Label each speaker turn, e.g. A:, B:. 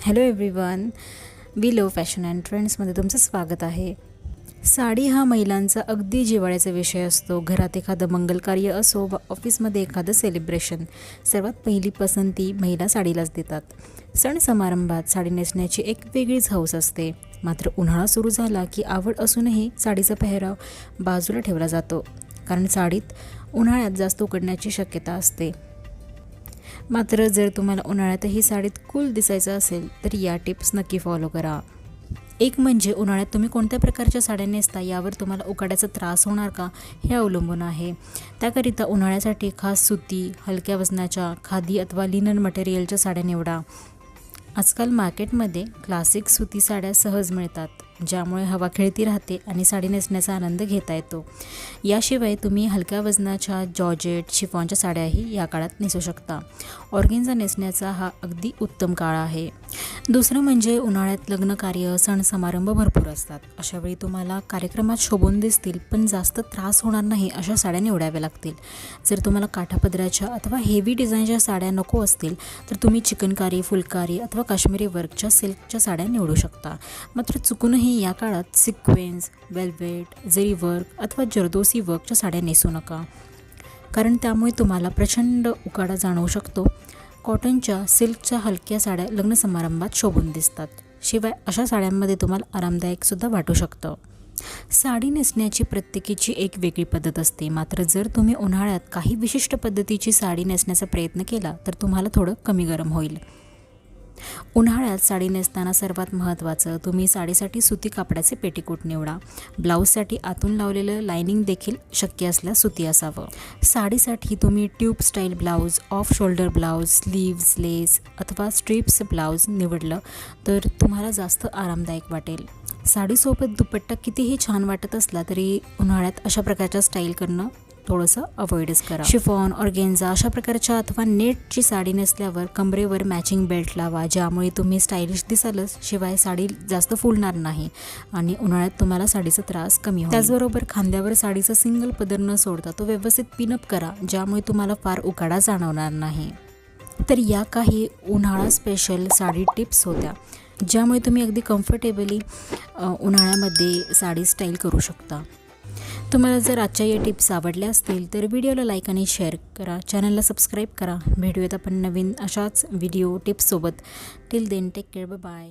A: Hello everyone, we love fashion and ट्रेंड्समध्ये तुमचं स्वागत आहे. साडी हा महिलांचा अगदी जिव्हाळ्याचा विषय असतो. घरात एखादं मंगलकार्य असो व ऑफिसमध्ये एखादं सेलिब्रेशन, सर्वात पहिली पसंती महिला साडीलाच देतात. सण समारंभात साडी नेसण्याची एक वेगळीच हौस असते. मात्र उन्हाळा सुरू झाला की आवड असूनही साडीचा पेहराव बाजूला ठेवला जातो, कारण साडीत उन्हाळ्यात जास्त उकडण्याची शक्यता असते. मात्र जर तुम्हाला उन्हाळ्यातही साडीत कूल दिसायचं असेल तर या टिप्स नक्की फॉलो करा. एक म्हणजे उन्हाळ्यात तुम्ही कोणत्या प्रकारच्या साड्या नेसता यावर तुम्हाला उकाड्याचा त्रास होणार का हे अवलंबून आहे. त्याकरिता उन्हाळ्यासाठी खास सुती, हलक्या वजनाच्या, खादी अथवा लिनन मटेरियलच्या साड्या निवडा. आजकाल मार्केटमध्ये क्लासिक सुती साड्या सहज मिळतात, ज्यामुळे हवा खेळती राहते आणि साडी नेसण्याचा आनंद घेता येतो. याशिवाय तुम्ही हलक्या वजनाच्या जॉर्जेट, शिफॉनच्या साड्याही या काळात नेसू शकता. ऑर्गेन्झा नेसण्याचा हा अगदी उत्तम काळ आहे. दुसरं म्हणजे उन्हाळ्यात लग्न कार्य, सण समारंभ भरपूर असतात. अशावेळी तुम्हाला कार्यक्रमात शोभून दिसतील पण जास्त त्रास होणार नाही अशा साड्या निवडाव्या लागतील. जर तुम्हाला काठापदराच्या अथवा हेवी डिझाईनच्या साड्या नको असतील तर तुम्ही चिकनकारी, फुलकारी अथवा काश्मीरी वर्कच्या सिल्कच्या साड्या निवडू शकता. मात्र चुकूनही या काळात सिक्वेन्स, वेल्वेट, जरी वर्क अथवा जरदोसी वर्कच्या साड्या नेसू नका, कारण त्यामुळे तुम्हाला प्रचंड उकाडा जाणवू शकतो. कॉटनच्या, सिल्कच्या हलक्या साड्या लग्न समारंभात शोभून दिसतात. शिवाय अशा साड्यांमध्ये तुम्हाला आरामदायकसुद्धा वाटू शकतं. साडी नेसण्याची प्रत्येकीची एक वेगळी पद्धत असते. मात्र जर तुम्ही उन्हाळ्यात काही विशिष्ट पद्धतीची साडी नेसण्याचा प्रयत्न केला तर तुम्हाला थोडं कमी गरम होईल. उन्हाळ्यात साडी नेसताना सर्वात महत्त्वाचं, तुम्ही साडीसाठी सुती कापडाचे पेटीकोट निवडा. ब्लाऊजसाठी आतून लावलेलं लायनिंग देखील शक्य असल्यास सुती असावं. साडीसाठी तुम्ही tube style blouse, off shoulder blouse, sleeves, lace अथवा स्ट्रिप्स ब्लाऊज निवडलं तर तुम्हाला जास्त आरामदायक वाटेल. साडीसोबत दुपट्टा कितीही छान वाटत असला तरी उन्हाळ्यात अशा प्रकारच्या स्टाईल करणं थोडंसं अवॉइडच करा. शिफॉन, ऑर्गेन्झा अशा प्रकारच्या अथवा नेटची साडी नेसल्यावर कमरेवर मॅचिंग बेल्ट लावा, ज्यामुळे तुम्ही स्टायलिश दिसालच, शिवाय साडी जास्त फुलणार नाही आणि उन्हाळ्यात तुम्हाला साडीचा त्रास कमी होईल. त्याचबरोबर खांद्यावर साडीचा सिंगल पदर न सोडता तो व्यवस्थित पिनअप करा, ज्यामुळे तुम्हाला फार उकाडा जाणवणार नाही. तर या काही उन्हाळा स्पेशल साडी टिप्स होत्या, ज्यामुळे तुम्ही अगदी कम्फर्टेबली उन्हाळ्यामध्ये साडी स्टाईल करू शकता. तुम्हाला जर आजच्या या टिप्स आवडल्या असतील तर व्हिडिओला लाईक आणि शेअर करा, चॅनलला सबस्क्राईब करा. भेटूयात आपण नवीन अशाच व्हिडिओ टिप्ससोबत. Till then take care, bye.